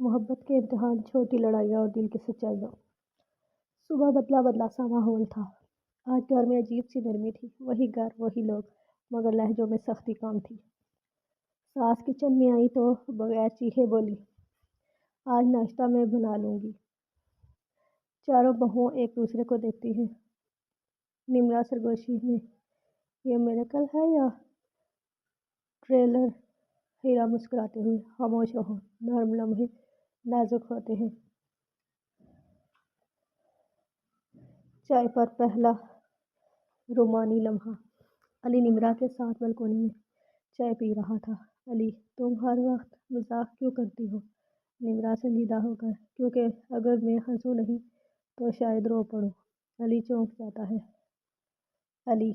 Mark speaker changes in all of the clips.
Speaker 1: محبت کے امتحان، چھوٹی لڑائیاں اور دل کی سچائیاں۔ صبح بدلا بدلا سا ماحول تھا۔ آج گھر میں عجیب سی نرمی تھی۔ وہی گھر، وہی لوگ، مگر لہجوں میں سختی کم تھی۔ ساس کچن میں آئی تو بغیر چیخے بولی، آج ناشتہ میں بنا لوں گی۔ چاروں بہویں ایک دوسرے کو دیکھتی ہیں۔ نمرا سرگوشی میں، یہ میریکل ہے یا ٹریلر؟ ہیرا مسکراتے ہوئے، خاموش رہو، نرم لمحے نازک ہوتے ہیں۔ چائے پر پہلا رومانی لمحہ۔ علی نمرا کے ساتھ بالکونی میں چائے پی رہا تھا۔ علی، تم ہر وقت مزاح کیوں کرتی ہو؟ نمرا سنجیدہ ہو کر، کیونکہ اگر میں ہنسوں نہیں تو شاید رو پڑوں۔ علی چونک جاتا ہے۔ علی،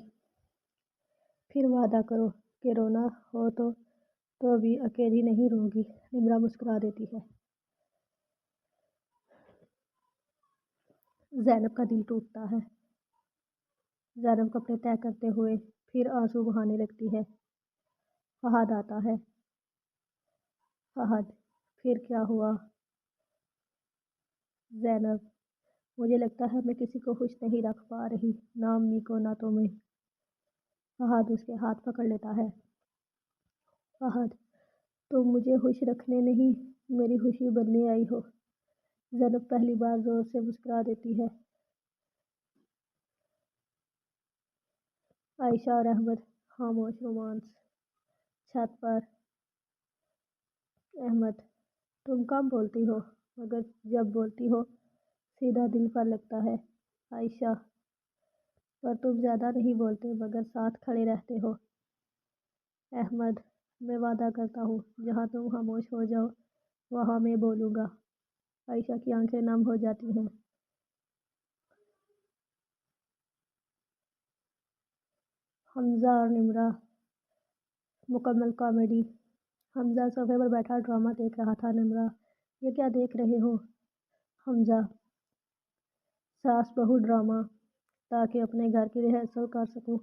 Speaker 1: پھر وعدہ کرو کہ رونا ہو تو بھی اکیلی نہیں روگی۔ نمرا مسکرا دیتی ہے۔ زینب کا دل ٹوٹتا ہے۔ زینب کپڑے طے کرتے ہوئے پھر آنسو بہانے لگتی ہے۔ فہد آتا ہے۔ فہد، پھر کیا ہوا؟ زینب، مجھے لگتا ہے میں کسی کو خوش نہیں رکھ پا رہی، نہ امی کو نہ تمہیں۔ فہد اس کے ہاتھ پکڑ لیتا ہے۔ فہد، تم مجھے خوش رکھنے نہیں، میری خوشی بننے آئی ہو۔ زینب پہلی بار زور سے مسکرا دیتی ہے۔ عائشہ اور احمد، خاموش رومانس۔ چھت پر۔ احمد، تم کم بولتی ہو، مگر جب بولتی ہو سیدھا دل پر لگتا ہے۔ عائشہ، پر تم زیادہ نہیں بولتے مگر ساتھ کھڑے رہتے ہو۔ احمد، میں وعدہ کرتا ہوں جہاں تم خاموش ہو جاؤ وہاں میں بولوں گا۔ عائشہ کی آنکھیں نم ہو جاتی ہیں۔ حمزہ اور نمرا، مکمل کامیڈی۔ حمزہ صوفے پر بیٹھا ڈرامہ دیکھ رہا تھا۔ نمرا، یہ کیا دیکھ رہے ہو؟ حمزہ، ساس بہو ڈرامہ، تاکہ اپنے گھر کی ریہرسل کر سکوں۔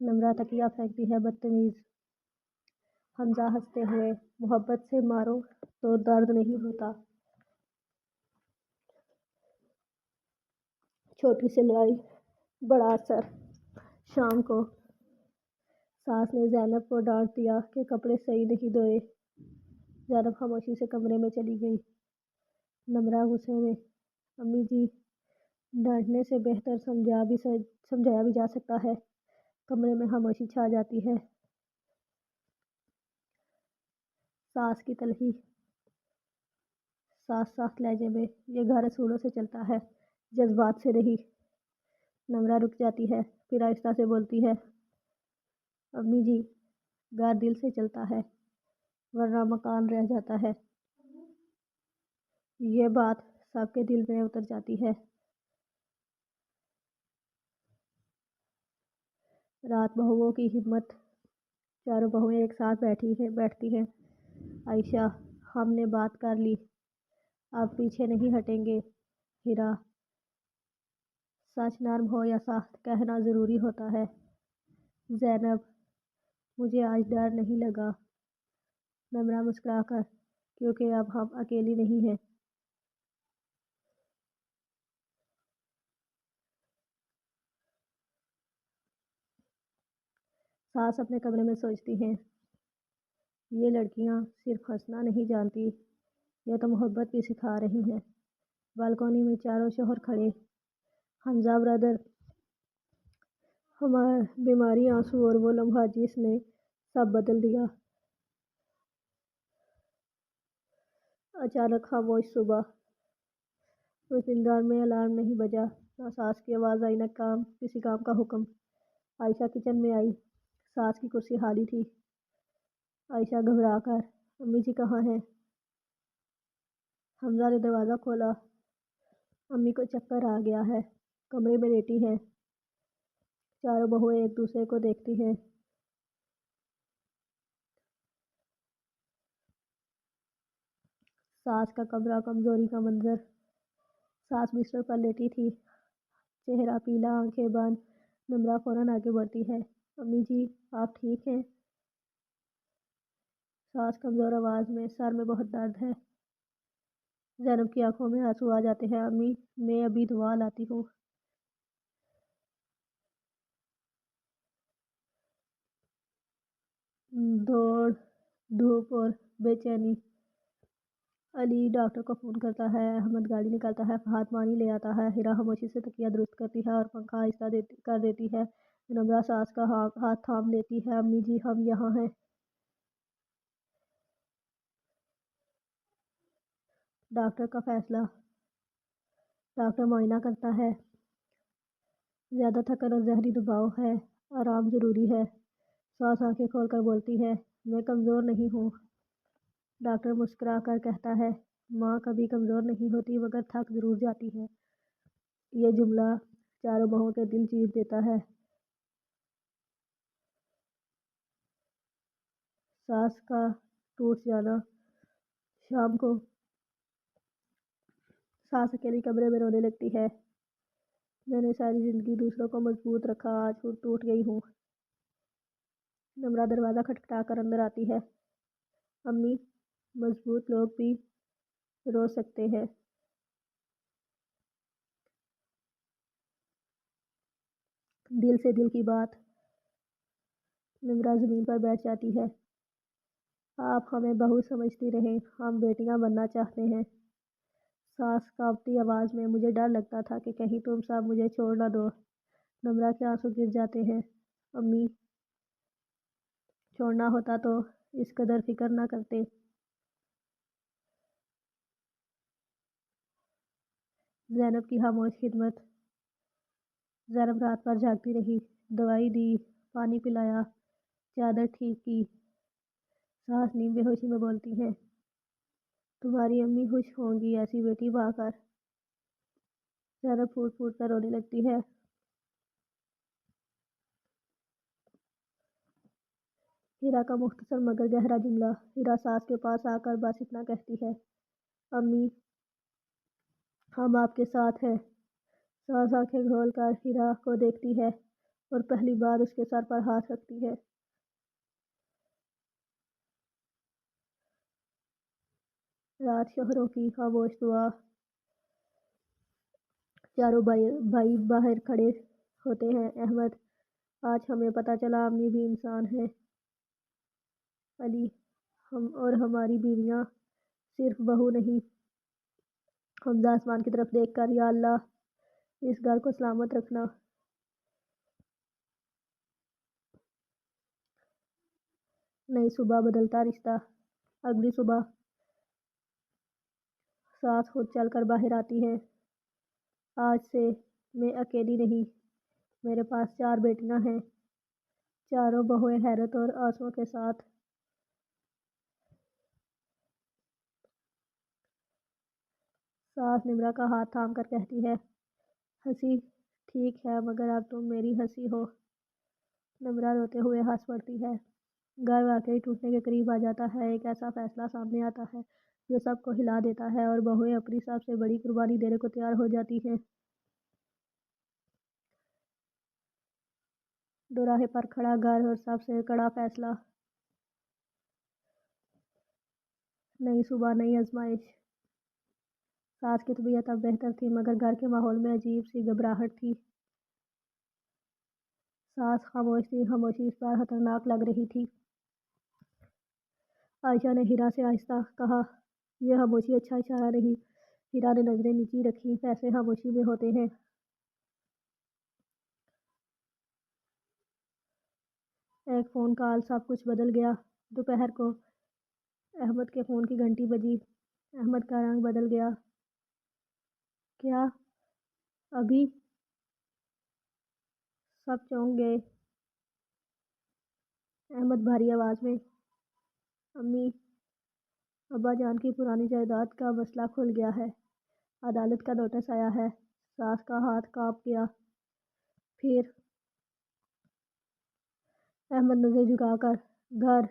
Speaker 1: نمرا تکیہ پھینکتی ہے، بدتمیز۔ حمزہ ہنستے ہوئے، محبت سے مارو تو درد نہیں ہوتا۔ چھوٹی سی لڑائی، بڑا اثر۔ شام کو ساس نے زینب کو ڈانٹ دیا کہ کپڑے صحیح نہیں دھوئے۔ زینب خاموشی سے کمرے میں چلی گئی۔ نمرا غصے میں، امی جی، ڈانٹنے سے بہتر سمجھایا بھی جا سکتا ہے۔ کمرے میں خاموشی چھا جاتی ہے۔ ساس کی تلخی۔ ساس سخت لہجے میں، یہ گھر اصولوں سے چلتا ہے، جذبات سے نہیں۔ نمرا رک جاتی ہے، پھر آہستہ سے بولتی ہے، امی جی، گھر دل سے چلتا ہے، ورنہ مکان رہ جاتا ہے۔ یہ بات سب کے دل میں اتر جاتی ہے۔ رات بہوؤں کی ہمت۔ چاروں بہویں ایک ساتھ بیٹھتی ہیں۔ عائشہ، ہم نے بات کر لی، اب پیچھے نہیں ہٹیں گے۔ ہیرا، سچ نرم ہو یا سخت کہنا ضروری ہوتا ہے۔ زینب، مجھے آج ڈر نہیں لگا۔ نمرا مسکرا کر، کیونکہ اب ہم اکیلی نہیں ہیں۔ ساس اپنے کمرے میں سوچتی ہیں، یہ لڑکیاں صرف ہنسنا نہیں جانتی، یہ تو محبت بھی سکھا رہی ہیں۔ بالکونی میں چاروں شوہر کھڑے۔ حمزہ برادر، بیماری، آنسو اور وہ لمحہ جس نے سب بدل دیا۔ اچانک خاموش صبح۔ روشندان میں الارم نہیں بجا، نہ ساس کی آواز آئی، نہ کسی کام کا حکم۔ عائشہ کچن میں آئی۔ ساس کی کرسی خالی تھی۔ عائشہ گھبرا کر، امی جی کہاں ہیں؟ حمزہ نے دروازہ کھولا۔ امی کو چکر آ گیا ہے، کمرے میں لیٹی ہیں۔ چاروں بہویں ایک دوسرے کو دیکھتی ہیں۔ ساس کا کمرہ، کمزوری کا منظر۔ ساس بستر پر لیٹی تھی، چہرہ پیلا، آنکھیں بند۔ نمرا فوراً آگے بڑھتی ہے، امی جی، آپ ٹھیک ہیں؟ ساس کمزور آواز میں، سر میں بہت درد ہے۔ زینب کی آنکھوں میں آنسو آ جاتے ہیں۔ امی میں ابھی دعا لاتی ہوں۔ دوڑ دھوپ اور بے چینی۔ علی ڈاکٹر کو فون کرتا ہے، احمد گاڑی نکالتا ہے، فہد پانی لے آتا ہے، ہیرا خاموشی سے تکیہ درست کرتی ہے اور پنکھا آہستہ کر دیتی ہے۔ نمرہ ساس کا ہاتھ تھام لیتی ہے۔ امی جی ہم یہاں ہیں۔ ڈاکٹر کا فیصلہ۔ ڈاکٹر معائنہ کرتا ہے، زیادہ تھکن اور ذہنی دباؤ ہے، آرام ضروری ہے۔ ساس آنکھیں کھول کر بولتی ہے، میں کمزور نہیں ہوں۔ ڈاکٹر مسکرا کر کہتا ہے، ماں کبھی کمزور نہیں ہوتی مگر تھک ضرور جاتی ہے۔ یہ جملہ چاروں بہوؤں کے دل جیت دیتا ہے۔ ساس کا ٹوٹ جانا۔ شام کو ساس اکیلی کمرے میں رونے لگتی ہے، میں نے ساری زندگی دوسروں کو مضبوط رکھا، آج خود ٹوٹ گئی ہوں۔ نمرہ دروازہ کھٹکھٹا کر اندر آتی ہے۔ امی مضبوط لوگ بھی رو سکتے ہیں۔ دل سے دل کی بات۔ نمرہ زمین پر بیٹھ جاتی ہے، آپ ہمیں بہو سمجھتی رہیں، ہم بیٹیاں بننا چاہتے ہیں۔ ساس کانپتی آواز میں، مجھے ڈر لگتا تھا کہ کہیں تم سب مجھے چھوڑ نہ دو۔ نمرہ کے آنسو گر جاتے ہیں۔ امی چھوڑنا ہوتا تو اس قدر فکر نہ کرتے۔ زینب کی خاموش خدمت۔ زینب رات بھر جاگتی رہی، دوائی دی، پانی پلایا، چادر ٹھیک کی۔ ساس نیم بے ہوشی میں بولتی ہیں، تمہاری امی خوش ہوں گی ایسی بیٹی پا کر۔ زینب پھوٹ پھوٹ کر رونے لگتی ہے۔ ہیرا کا مختصر مگر گہرا جملہ۔ ہیرا ساس کے پاس آ کر بس اتنا کہتی ہے، امی ہم آپ کے ساتھ ہیں۔ ساس آنکھیں کھول کر ہیرا کو دیکھتی ہے اور پہلی بار اس کے سر پر ہاتھ رکھتی ہے۔ رات شوہروں کی خاموش دعا۔ چاروں بھائی باہر کھڑے ہوتے ہیں۔ احمد، آج ہمیں پتہ چلا امی بھی انسان ہے۔ علی، ہم اور ہماری بیویاں صرف بہو نہیں۔ حمزہ آسمان کی طرف دیکھ کر، یا اللہ اس گھر کو سلامت رکھنا۔ نئی صبح بدلتا رشتہ۔ اگلی صبح ساس خود چل کر باہر آتی ہے، آج سے میں اکیلی نہیں، میرے پاس 4 بیٹیاں ہیں۔ چاروں بہویں حیرت اور آنسوؤں کے ساتھ ساس نمرہ کا ہاتھ تھام کر کہتی ہے، ہنسی ٹھیک ہے مگر اب تم میری ہنسی ہو۔ نمرہ روتے ہوئے ہنس پڑتی ہے۔ گھر واقعی ٹوٹنے کے قریب آ جاتا ہے۔ ایک ایسا فیصلہ سامنے آتا ہے جو سب کو ہلا دیتا ہے اور بہویں اپنی سب سے بڑی قربانی دینے کو تیار ہو جاتی ہیں۔ دوراہے پر کھڑا گھر اور سب سے کڑا فیصلہ۔ نئی صبح، نئی آزمائش۔ ساس کی طبیعت اب بہتر تھی مگر گھر کے ماحول میں عجیب سی گھبراہٹ تھی۔ ساس خاموش تھی، خاموشی اس بار خطرناک لگ رہی تھی۔ عائشہ نے ہیرا سے آہستہ کہا، یہ خاموشی اچھا اشارہ نہیں۔ ہیرا نے نظریں نیچی رکھی، فیصلے خاموشی میں ہوتے ہیں۔ ایک فون کال سب کچھ بدل گیا۔ دوپہر کو احمد کے فون کی گھنٹی بجی۔ احمد کا رنگ بدل گیا۔ کیا؟ ابھی؟ سب چونک گئے۔ احمد بھاری آواز میں، امی ابا جان کی پرانی جائیداد کا مسئلہ کھل گیا ہے، عدالت کا نوٹس آیا ہے۔ ساس کا ہاتھ کانپ گیا۔ پھر احمد نظریں جھکا کر، گھر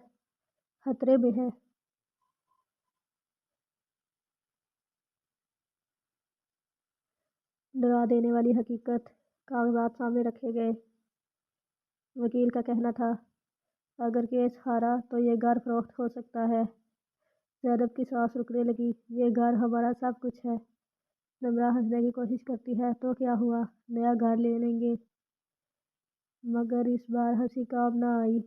Speaker 1: خطرے میں ہے۔ ڈرا دینے والی حقیقت۔ کاغذات سامنے رکھے گئے۔ وکیل کا کہنا تھا، اگر کیس ہارا تو یہ گھر فروخت ہو سکتا ہے۔ زینب کی سانس رکنے لگی۔ یہ گھر ہمارا سب کچھ ہے۔ نمرہ ہنسنے کی کوشش کرتی ہے۔ تو کیا ہوا، نیا گھر لے لیں گے۔ مگر اس بار ہنسی کام نہ آئی۔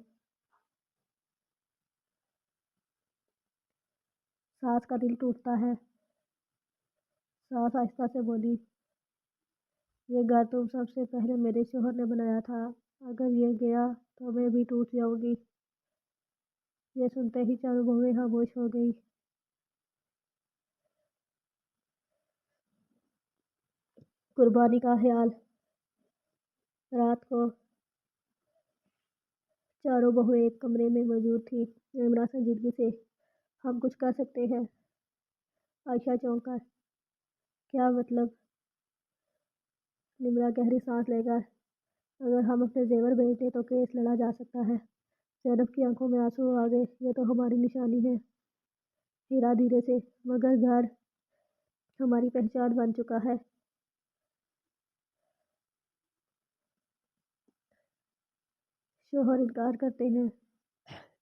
Speaker 1: ساس کا دل ٹوٹتا ہے۔ ساس آہستہ سے بولی، یہ گھر تم سب سے پہلے میرے شوہر نے بنایا تھا، اگر یہ گیا تو میں بھی ٹوٹ جاؤں گی۔ یہ سنتے ہی چاروں بہویں خاموش ہو گئی۔ قربانی کا خیال۔ رات کو چاروں بہویں ایک کمرے میں موجود تھیں۔ نمرہ سنجیدگی سے، ہم کچھ کر سکتے ہیں؟ عائشہ چونک کر، کیا مطلب؟ نمرہ گہری سانس لے کر، اگر ہم اپنے زیور بیچ دیں تو کیس لڑا جا سکتا ہے۔ زینب کی آنکھوں میں آنسو آ گئے۔ یہ تو ہماری نشانی ہے۔ ہیرا دھیرے سے، مگر گھر ہماری پہچان بن چکا ہے۔ شوہر انکار کرتے ہیں۔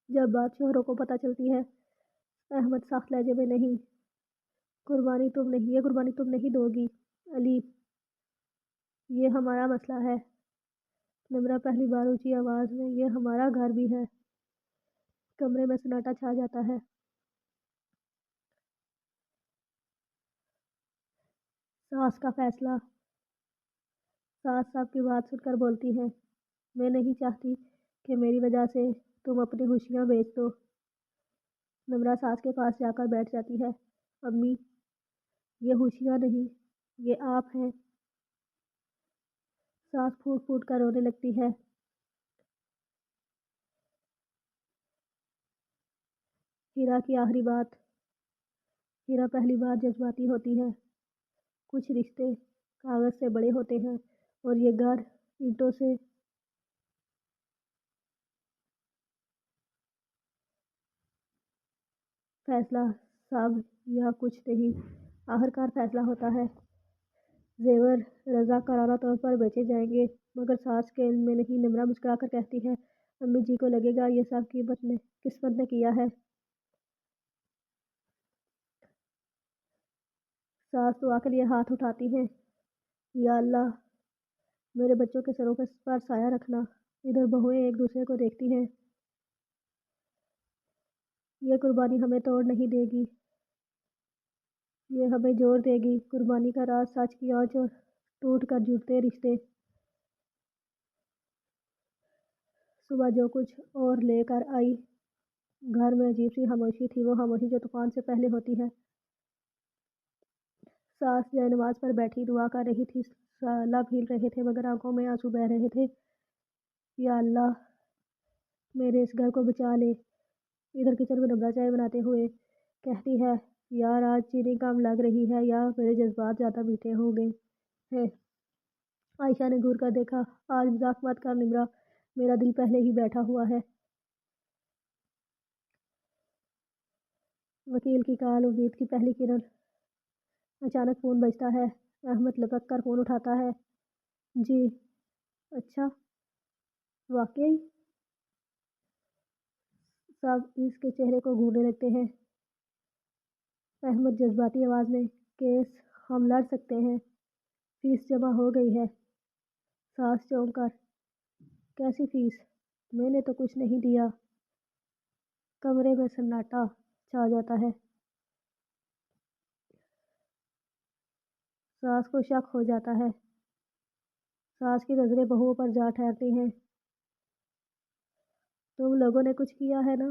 Speaker 1: جب بات شوہروں کو پتہ چلتی ہے، احمد سخت لہجے میں، نہیں، یہ قربانی تم نہیں دو گی علی، یہ ہمارا مسئلہ ہے۔ نمرہ پہلی بار اونچی آواز میں، یہ ہمارا گھر بھی ہے۔ کمرے میں سناٹا چھا جاتا ہے۔ ساس کا فیصلہ۔ ساس صاحب کی بات سن کر بولتی ہے، میں نہیں چاہتی کہ میری وجہ سے تم اپنی خوشیاں بیچ دو۔ نمرہ ساس کے پاس جا کر بیٹھ جاتی ہے۔ امی، یہ خوشیاں نہیں، یہ آپ ہیں۔ ساس پھوٹ پھوٹ کر رونے لگتی ہے۔ ہیرا کی آخری بات۔ ہیرا پہلی بار جذباتی ہوتی ہے۔ کچھ رشتے کاغذ سے بڑے ہوتے ہیں اور یہ گھر اینٹوں سے۔ فیصلہ سب یا کچھ نہیں، آخرکار فیصلہ ہوتا ہے۔ زیور رضاکارانہ طور پر بیچے جائیں گے، مگر ساس کے علم میں نہیں۔ نمرہ مسکرا کر کہتی ہے، امی جی کو لگے گا یہ سب قسمت نے کیا ہے۔ ساس دعا کے لیے ہاتھ اٹھاتی ہیں، یا اللہ میرے بچوں کے سروں پر سایہ رکھنا۔ ادھر بہویں ایک دوسرے کو دیکھتی ہیں۔ یہ قربانی ہمیں توڑ نہیں دے گی، یہ ہمیں جوڑ دے گی۔ قربانی کا راز سچ کی آنچ اور ٹوٹ کر جڑتے رشتے۔ صبح جو کچھ اور لے کر آئی۔ گھر میں عجیب سی خاموشی تھی، وہ خاموشی جو طوفان سے پہلے ہوتی ہے۔ ساس جائے نماز پر بیٹھی دعا کر رہی تھی۔ لب ہل رہے تھے مگر آنکھوں میں آنسو بہہ رہے تھے۔ یا اللہ میرے اس گھر کو بچا لے۔ ادھر کچن میں نمرہ چائے بناتے ہوئے کہتی ہے، یار آج چینی کم لگ رہی ہے یا میرے جذبات زیادہ میٹھے ہو گئے ہیں۔ عائشہ نے گور کر دیکھا، آج مذاق مت کر نمرہ، میرا دل پہلے ہی بیٹھا ہوا ہے۔ وکیل کی کال، امید کی پہلی کرن۔ اچانک فون بجتا ہے۔ احمد لپک کر فون اٹھاتا ہے۔ جی، اچھا، واقعی؟ سب اس کے چہرے کو گھورنے لگتے ہیں۔ احمد جذباتی آواز میں، کیس ہم لڑ سکتے ہیں، فیس جمع ہو گئی ہے۔ ساس چونک کر، کیسی فیس؟ میں نے تو کچھ نہیں دیا۔ کمرے میں سناٹا چھا جاتا ہے۔ ساس کو شک ہو جاتا ہے۔ ساس کی نظریں بہوؤں پر جا ٹھہرتی ہیں۔ تم لوگوں نے کچھ کیا ہے نا؟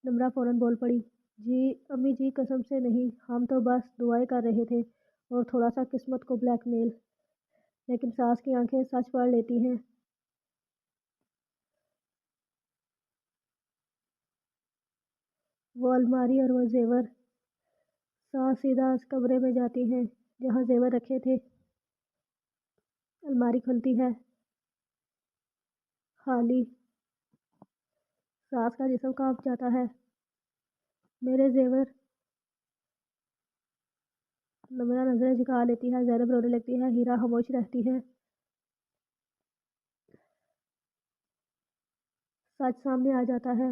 Speaker 1: نمرہ فوراً بول پڑی، جی امی جی قسم سے نہیں، ہم تو بس دعائیں کر رہے تھے اور تھوڑا سا قسمت کو بلیک میل۔ لیکن ساس کی آنکھیں سچ پڑھ لیتی ہیں۔ وہ الماری اور وہ زیور۔ ساس سیدھا اس کمرے میں جاتی ہیں جہاں زیور رکھے تھے۔ الماری کھلتی ہے، خالی۔ ساس کا جسم کانپ جاتا ہے۔ میرے زیور؟ نمرہ نظریں جھکا لیتی ہے۔ زینب رونے لگتی ہے۔ ہیرا خاموش رہتی ہے۔ سچ سامنے آ جاتا ہے۔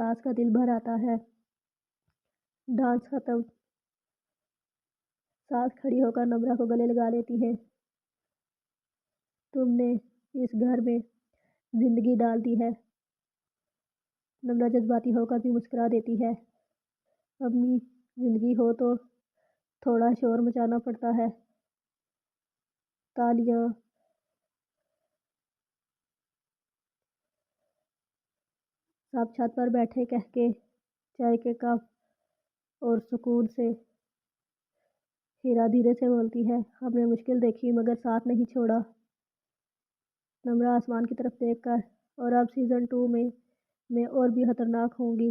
Speaker 1: احساس کا دل بھر آتا ہے۔ ڈانس ختم، ساس کھڑی ہو کر نمرہ کو گلے لگا لیتی ہے۔ تم نے اس گھر میں زندگی ڈال دی ہے۔ نمرہ جذباتی ہو کر بھی مسکرا دیتی ہے۔ اپنی زندگی ہو تو تھوڑا شور مچانا پڑتا ہے۔ تالیاں، سب چھت پر بیٹھے کہہ کے چائے کے کپ اور سکون سے۔ ہیرا دھیرے سے بولتی ہے، ہم نے مشکل دیکھی مگر ساتھ نہیں چھوڑا۔ نمرہ آسمان کی طرف دیکھ کر، اور اب سیزن 2 میں اور بھی خطرناک ہوں گی۔